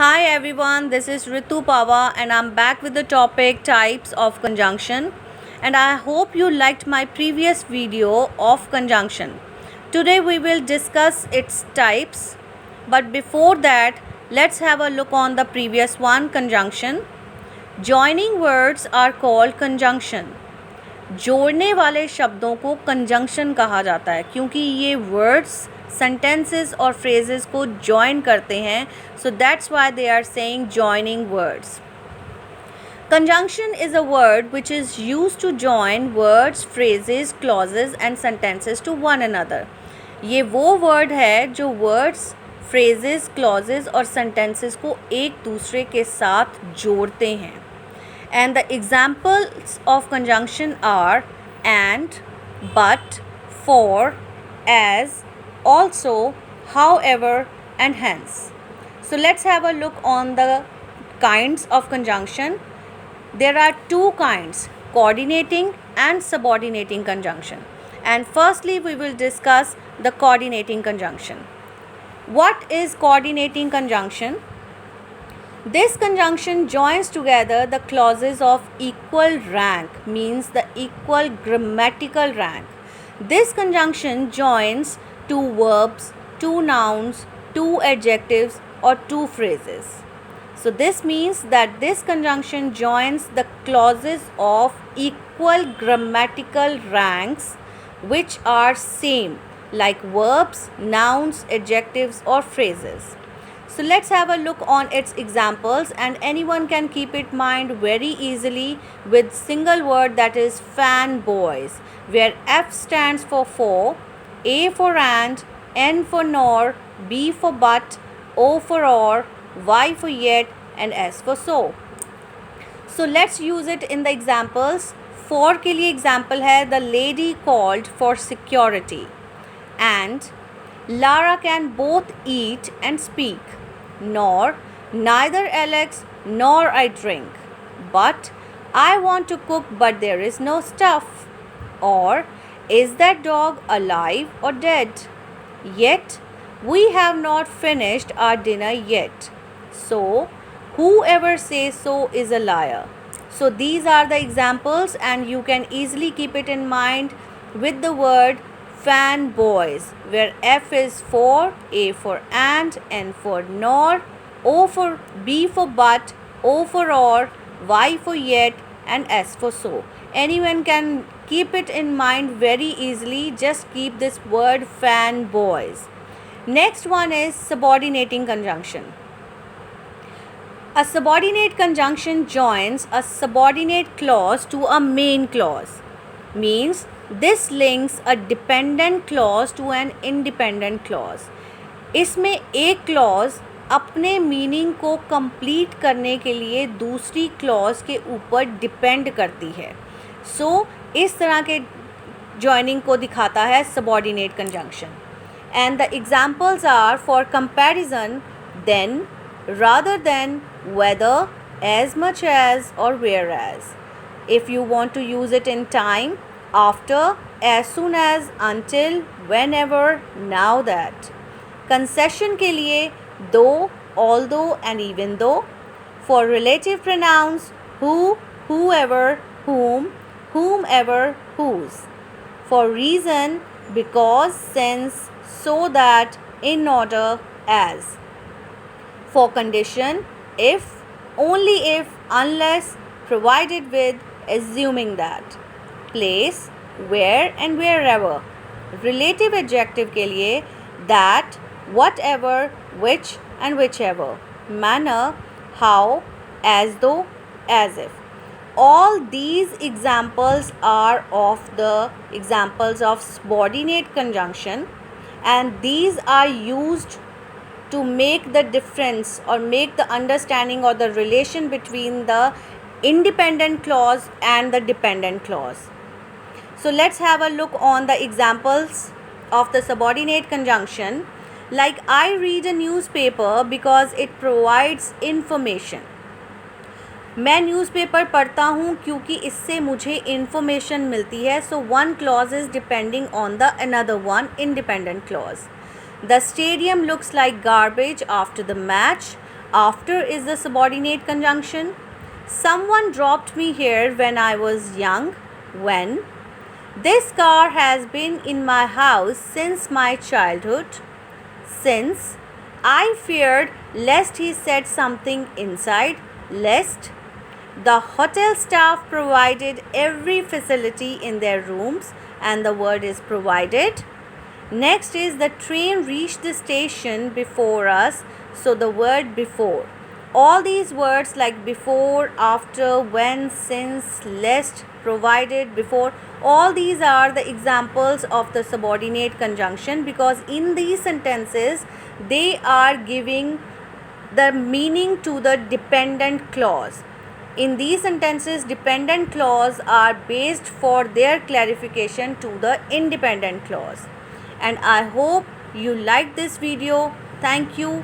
Hi everyone, this is Ritu Pava and I'm back with the topic types of conjunction, and I hope you liked my previous video of conjunction. Today we will discuss its types, but before that let's have a look on the previous one, conjunction. Joining words are called conjunction. जोड़ने वाले शब्दों को conjunction कहा जाता है क्योंकि ये words sentences और फ्रेजेस को जॉइन करते हैं, so that's why they are saying joining words. Conjunction is a word which is used to join words, phrases, clauses and sentences to one another. ये वो word है जो words, phrases, clauses और sentences को एक दूसरे के साथ जोड़ते हैं. And the examples of conjunction are and, but, for, as, also, however and hence. So let's have a look on the kinds of conjunction. There are two kinds, coordinating and subordinating conjunction. And firstly we will discuss the coordinating conjunction. What is coordinating conjunction? This conjunction joins together the clauses of equal rank, means the equal grammatical rank. This conjunction joins two verbs, two nouns, two adjectives or two phrases. So this means that this conjunction joins the clauses of equal grammatical ranks which are same, like verbs, nouns, adjectives or phrases. So let's have a look on its examples, and anyone can keep it in mind very easily with single word, that is fanboys, where F stands for, A for and, N for nor, B for but, O for or, Y for yet and S for so. So let's use it in the examples. For के लिए example है the lady called for security, and Lara can both eat and speak, nor neither Alex nor I drink, but I want to cook but there is no stuff, or is that dog alive or dead? Yet we have not finished our dinner yet, so whoever says so is a liar. So these are the examples and you can easily keep it in mind with the word fanboys, where F is for, A for and, N for nor, O for B for but, O for or, Y for yet and S for so. Anyone can keep it in mind very easily. Just keep this word fanboys. Next one is subordinating conjunction. A subordinate conjunction joins a subordinate clause to a main clause, means this links a dependent clause to an independent clause. इसमें एक clause अपने meaning को complete करने के लिए दूसरी clause के ऊपर डिपेंड करती है. सो इस तरह के जॉइनिंग को दिखाता है subordinate conjunction. And the examples are for comparison, then, rather than, whether, as much as or whereas. If you want to use it in time, after, as soon as, until, whenever, now that. Concession के लिए though, although and even though. For relative pronouns, who, whoever, whom, whomever, whose. For reason, because, since, so that, in order, as. For condition, if, only if, unless, provided with, assuming that. Place, where and wherever. Relative adjective के लिए that, whatever, which and whichever. Manner, how, as though, as if. All these examples are of the examples of subordinate conjunction, and these are used to make the difference or make the understanding or the relation between the independent clause and the dependent clause. So let's have a look on the examples of the subordinate conjunction. Like, I read a newspaper because it provides information. मैं newspaper पढ़ता हूँ क्योंकि इससे मुझे information मिलती है. So one clause is depending on the another one independent clause. The stadium looks like garbage after the match. After is the subordinate conjunction. Someone dropped me here when I was young. When? This car has been in my house since my childhood. Since. I feared lest he said something inside. Lest. The hotel staff provided every facility in their rooms, and the word is provided. Next is the train reached the station before us, so the word before. All these words like before, after, when, since, lest, provided, before, all these are the examples of the subordinate conjunction, because in these sentences they are giving the meaning to the dependent clause. In these sentences, dependent clause are based for their clarification to the independent clause. And I hope you liked this video. Thank you.